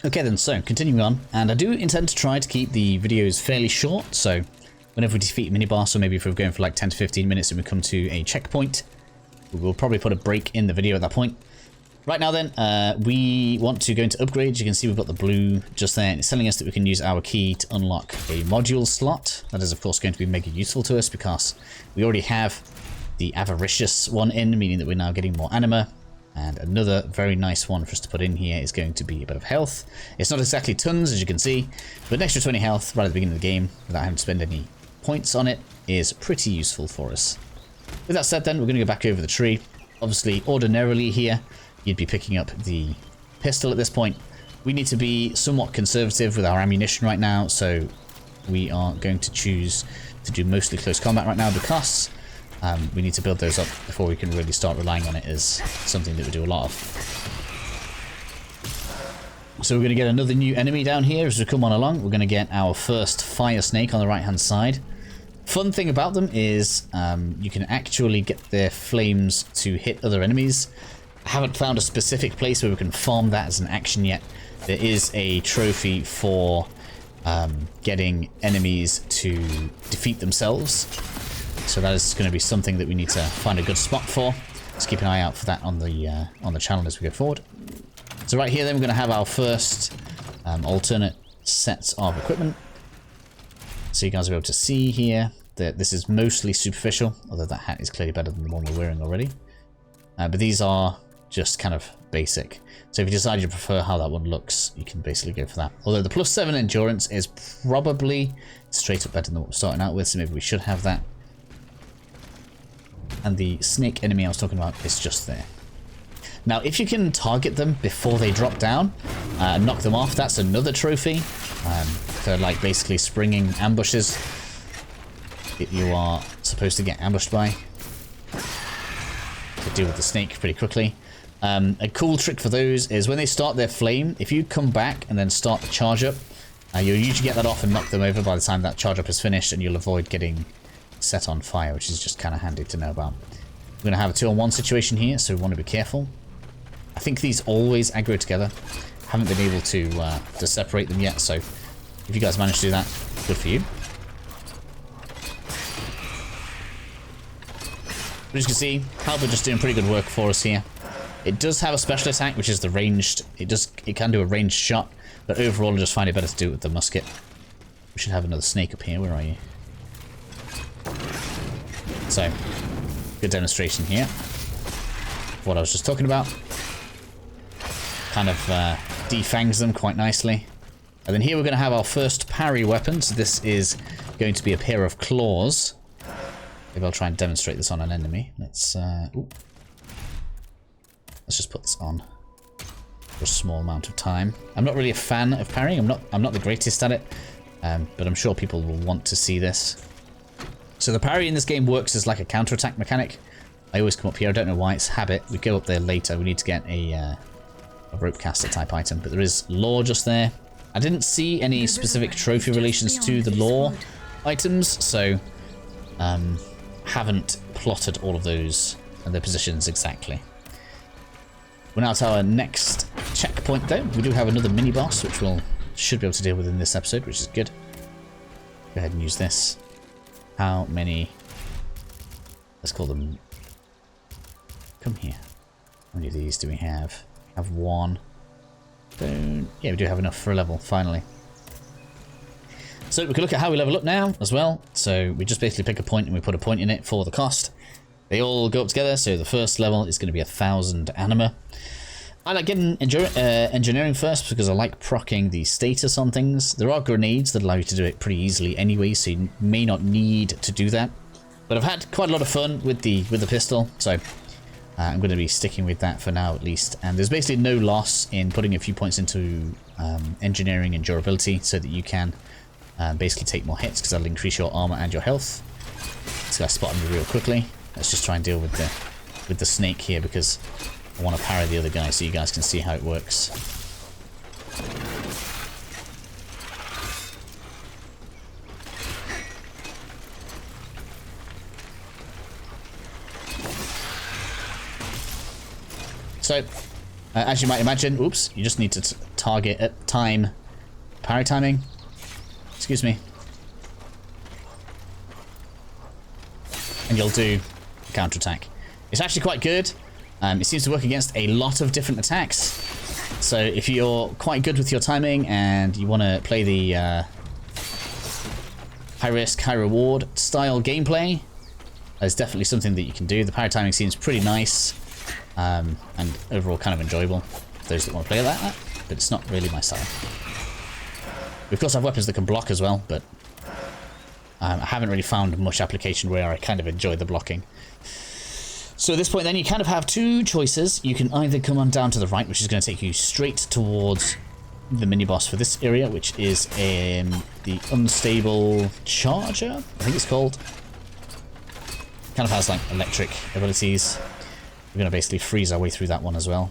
Okay then, so continuing on, and I do intend to try to keep the videos fairly short, so whenever we defeat a mini-boss, or maybe if we're going for like 10 to 15 minutes and we come to a checkpoint, we'll probably put a break in the video at that point. Right now then, we want to go into upgrades. You can see we've got the blue just there, and it's telling us that we can use our key to unlock a module slot. That is of course going to be mega useful to us because we already have the avaricious one in, meaning that we're now getting more anima. And another very nice one for us to put in here is going to be a bit of health. It's not exactly tons, as you can see, but an extra 20 health right at the beginning of the game without having to spend any points on it is pretty useful for us. With that said then, we're going to go back over the tree. Obviously, ordinarily here, you'd be picking up the pistol at this point. We need to be somewhat conservative with our ammunition right now, so we are going to choose to do mostly close combat right now because we need to build those up before we can really start relying on it as something that we do a lot of. So we're going to get another new enemy down here as we come on along. We're going to get our first fire snake on the right hand side. Fun thing about them is you can actually get their flames to hit other enemies. I haven't found a specific place where we can farm that as an action yet. There is a trophy for getting enemies to defeat themselves. So that is going to be something that we need to find a good spot for. Let's keep an eye out for that on the channel as we go forward. So right here then we're going to have our first alternate sets of equipment. So you guys will be able to see here that this is mostly superficial, although that hat is clearly better than the one we're wearing already. But these are just kind of basic. So if you decide you prefer how that one looks, you can basically go for that. Although the +7 endurance is probably straight up better than what we're starting out with, so maybe we should have that. And the snake enemy I was talking about is just there. Now, if you can target them before they drop down and knock them off, that's another trophy. For like basically springing ambushes that you are supposed to get ambushed by. To deal with the snake pretty quickly. A cool trick for those is when they start their flame, if you come back and then start the charge up, you'll usually get that off and knock them over by the time that charge up is finished, and you'll avoid getting set on fire, which is just kind of handy to know about. We're going to have a 2-on-1 situation here, so we want to be careful. I think these always aggro together. Haven't been able to separate them yet, so if you guys manage to do that, good for you. But as you can see, Halberd just doing pretty good work for us here. It does have a special attack, which is the ranged. It can do a ranged shot, but overall I just find it better to do it with the musket. We should have another snake up here. Where are you? So, good demonstration here of what I was just talking about. Kind of defangs them quite nicely. And then here we're going to have our first parry weapon. So this is going to be a pair of claws. Maybe I'll try and demonstrate this on an enemy. Let's just put this on for a small amount of time. I'm not really a fan of parrying. I'm not the greatest at it, but I'm sure people will want to see this. So the parry in this game works as like a counter-attack mechanic. I always come up here. I don't know why. It's habit. We go up there later. We need to get a rope caster type item, but there is lore just there. I didn't see any specific trophy relations to the lore items, so haven't plotted all of those and their positions exactly. We're now to our next checkpoint though. We do have another mini-boss, which we should be able to deal with in this episode, which is good. Go ahead and use this. How many... Let's call them... Come here. How many of these do we have? Have one. Yeah, we do have enough for a level, finally. So we can look at how we level up now as well. So we just basically pick a point and we put a point in it for the cost. They all go up together, so the first level is going to be 1,000 anima. I like getting engineering first because I like proccing the status on things. There are grenades that allow you to do it pretty easily anyway, so you may not need to do that. But I've had quite a lot of fun with the pistol, so I'm going to be sticking with that for now at least. And there's basically no loss in putting a few points into engineering and durability so that you can basically take more hits because that'll increase your armor and your health. This guy spotted me real quickly. Let's just try and deal with the snake here because I want to parry the other guy so you guys can see how it works. So, As you might imagine, oops, you just need to target at time. Parry timing. Excuse me. And you'll do a counterattack. It's actually quite good. It seems to work against a lot of different attacks. So if you're quite good with your timing and you want to play the high risk, high reward style gameplay, there's definitely something that you can do. The parry timing seems pretty nice. And overall kind of enjoyable for those that want to play like that, but it's not really my style. We of course have weapons that can block as well, but I haven't really found much application where I kind of enjoy the blocking. So at this point then you kind of have two choices. You can either come on down to the right, which is going to take you straight towards the mini-boss for this area, which is the unstable charger, I think it's called. Kind of has like electric abilities. We're going to basically freeze our way through that one as well.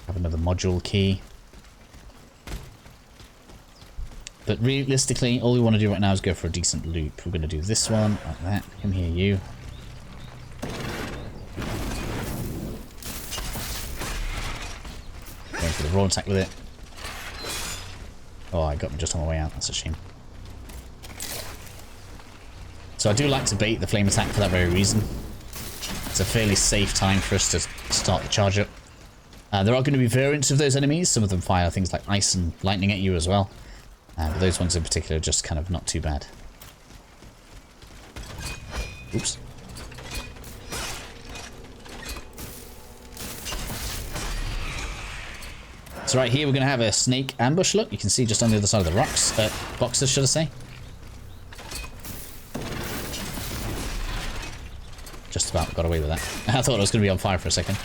Have another module key. But realistically, all we want to do right now is go for a decent loop. We're going to do this one, like that. Come here, you. Going for the raw attack with it. Oh, I got me just on my way out. That's a shame. So I do like to bait the flame attack for that very reason. It's a fairly safe time for us to start the charge up. There are going to be variants of those enemies. Some of them fire things like ice and lightning at you as well. But those ones in particular are just kind of not too bad. Oops. So right here we're going to have a snake ambush look. You can see just on the other side of the rocks. Boxes, should I say. Just about got away with that. I thought it was going to be on fire for a second.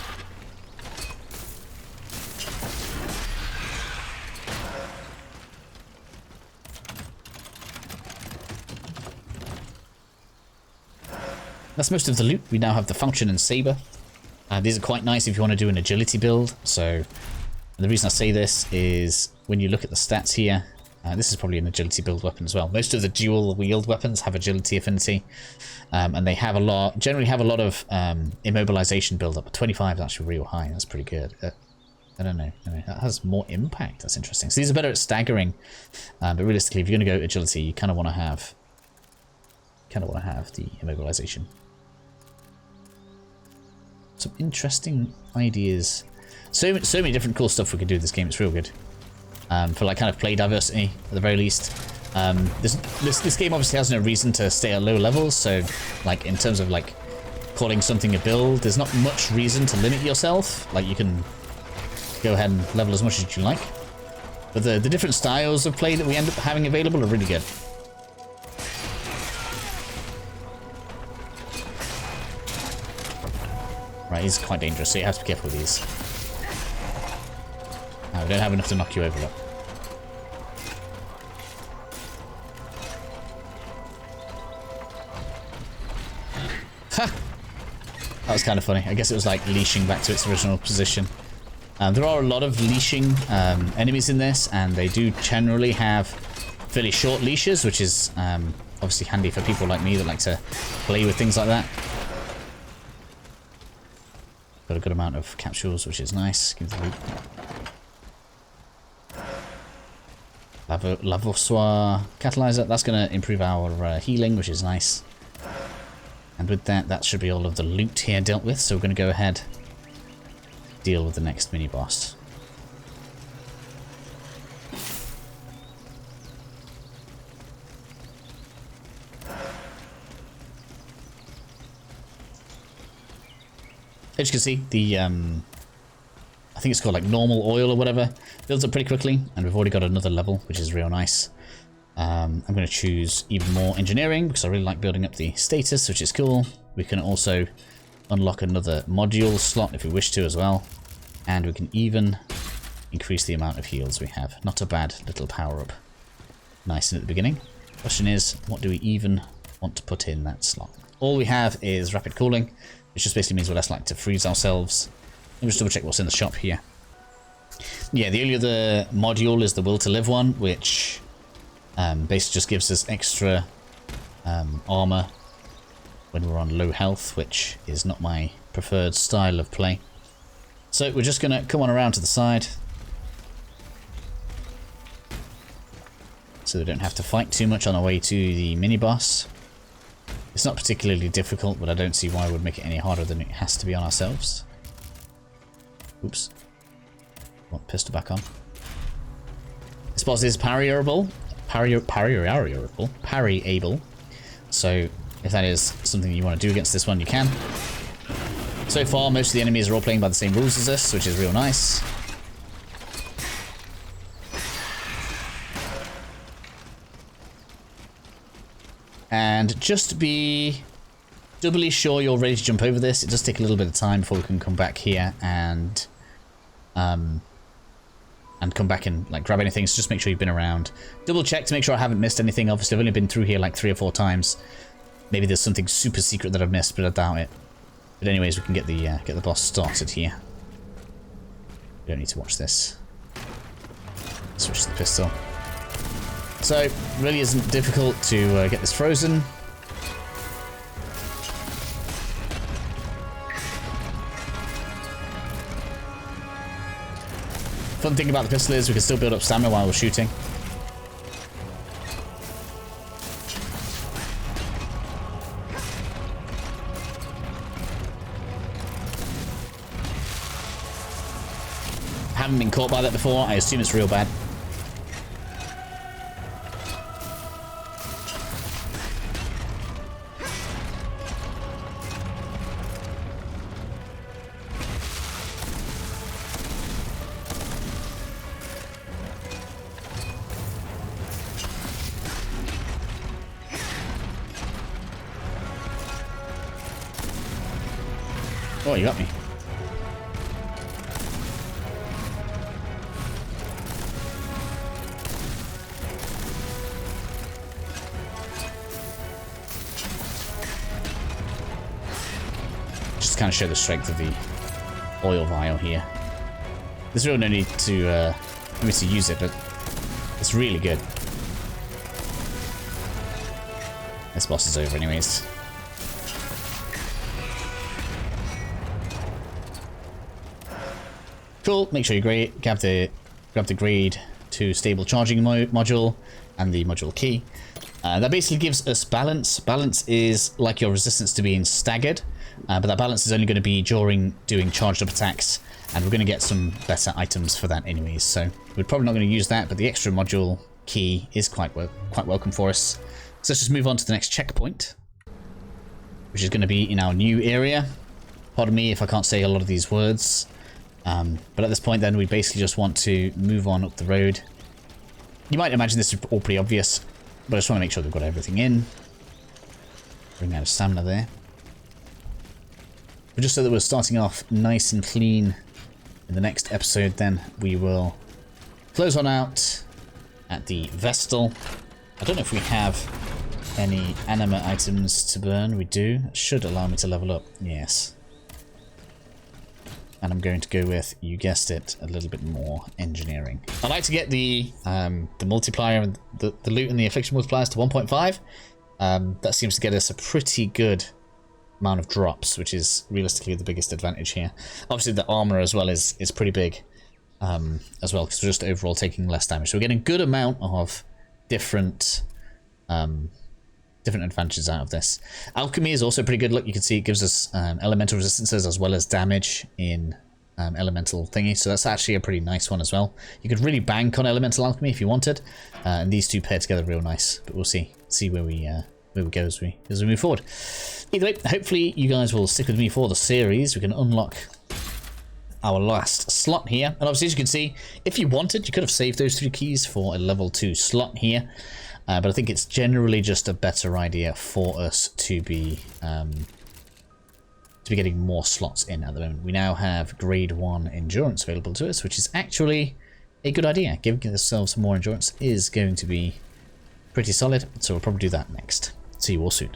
That's most of the loot. We now have the function and saber. These are quite nice if you want to do an agility build. So the reason I say this is when you look at the stats here, this is probably an agility build weapon as well. Most of the dual wield weapons have agility affinity, and they have generally have a lot of immobilization build up. 25 is actually real high. That's pretty good. I don't know. That has more impact. That's interesting. So these are better at staggering, but realistically, if you're going to go agility, you kind of want to have the immobilization. Some interesting ideas. So many different cool stuff we can do in this game. It's real good. For like kind of play diversity at the very least. This game obviously has no reason to stay at low levels, so like in terms of like calling something a build, there's not much reason to limit yourself. Like you can go ahead and level as much as you like. But the different styles of play that we end up having available are really good. Right, he's quite dangerous, so you have to be careful with these. No, we don't have enough to knock you over, look. Ha! That was kind of funny. I guess it was like leashing back to its original position. There are a lot of leashing enemies in this, and they do generally have fairly short leashes, which is obviously handy for people like me that like to play with things like that. Got a good amount of capsules, which is nice. Give the loot. Lavosoir catalyzer. That's going to improve our healing, which is nice. And with that, that should be all of the loot here dealt with. So we're going to go ahead deal with the next mini boss. As you can see, the I think it's called like normal oil or whatever, builds up pretty quickly, and we've already got another level, which is real nice. I'm going to choose even more engineering because I really like building up the status, which is cool. We can also unlock another module slot if we wish to as well, and we can even increase the amount of heals we have. Not a bad little power up. Nice at the beginning. Question is, what do we even want to put in that slot? All we have is rapid cooling, which just basically means we're less likely to freeze ourselves. Let me just double check what's in the shop here. Yeah, the only other module is the Will to Live one, which basically just gives us extra armor when we're on low health, which is not my preferred style of play. So we're just going to come on around to the side. So we don't have to fight too much on our way to the mini-boss. It's not particularly difficult, but I don't see why it would make it any harder than it has to be on ourselves. Oops. Want pistol back on. This boss is parryable. Parryable. So if that is something you want to do against this one, you can. So far, most of the enemies are all playing by the same rules as us, which is real nice. And just to be doubly sure you're ready to jump over this, it does take a little bit of time before we can come back here and come back and like grab anything. So just make sure you've been around. Double check to make sure I haven't missed anything. Obviously, I've only been through here like 3 or 4 times. Maybe there's something super secret that I've missed, but I doubt it. But anyways, we can get the boss started here. We don't need to watch this. Switch to the pistol. So, really isn't difficult to get this frozen. Fun thing about the pistol is we can still build up stamina while we're shooting. Haven't been caught by that before. I assume it's real bad. Oh, you got me. Just to kind of show the strength of the oil vial here. There's really no need to use it, but it's really good. This boss is over anyways. Cool. Make sure you grab the grade 2 stable charging module and the module key. That basically gives us balance. Balance is like your resistance to being staggered, but that balance is only going to be during doing charged up attacks, and we're going to get some better items for that anyways. So we're probably not going to use that, but the extra module key is quite welcome for us. So let's just move on to the next checkpoint, which is going to be in our new area. Pardon me if I can't say a lot of these words. But at this point then we basically just want to move on up the road. You might imagine this is all pretty obvious, but I just want to make sure we've got everything in. Bring out of stamina there. But just so that we're starting off nice and clean in the next episode, then we will close on out at the Vestal. I don't know if we have any anima items to burn. We do. That should allow me to level up. Yes. And I'm going to go with, you guessed it, a little bit more engineering. I like to get the multiplier and the loot and the affliction multipliers to 1.5. That seems to get us a pretty good amount of drops, which is realistically the biggest advantage here. Obviously the armor as well is pretty big as well, because we're just overall taking less damage. So we're getting a good amount of different advantages out of this. Alchemy is also pretty good. Look, you can see it gives us elemental resistances as well as damage in elemental thingy, so that's actually a pretty nice one as well. You could really bank on elemental alchemy if you wanted, and these two pair together real nice. But we'll see where we go as we move forward. Either way, hopefully you guys will stick with me for the series. We can unlock our last slot here, and obviously as you can see, if you wanted, you could have saved those 3 keys for a level 2 slot here. But I think it's generally just a better idea for us to be getting more slots in at the moment. We now have grade 1 endurance available to us, which is actually a good idea. Giving ourselves more endurance is going to be pretty solid, so we'll probably do that next. See you all soon.